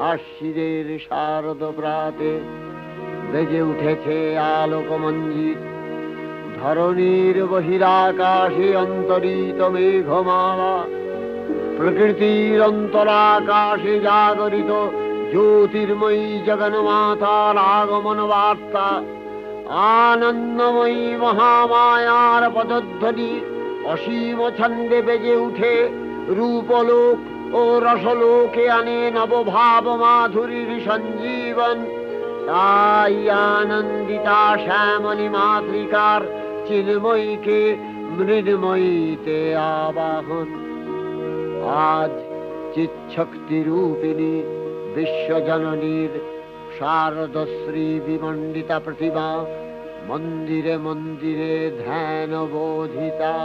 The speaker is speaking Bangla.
আশ্বিনের শারদ প্রাতে বেজে উঠেছে আলোকমঞ্জিত। ধরণীর বহিরাকাশে অন্তরিত মেঘমালা, প্রকৃতির অন্তরাকাশে জাগরিত জ্যোতির্ময়ী জগন্মাতার আগমন বার্তা। আনন্দময়ী মহামায়ার পদধ্বনি অসীম ছন্দে বেজে উঠে রূপলোক ও রসলোকে আনে নবভাব মাধুরীর সঞ্জীবন। তাই আনন্দিতা শ্যামলী মাতৃকার চিন্ময়ীকে মৃন্ময়ীতে আবাহন। আজ চিৎশক্তি রূপিণী বিশ্বজননীর শারদশ্রী বিমণ্ডিতা প্রতিমা মন্দিরে মন্দিরে ধ্যান বোধিতা।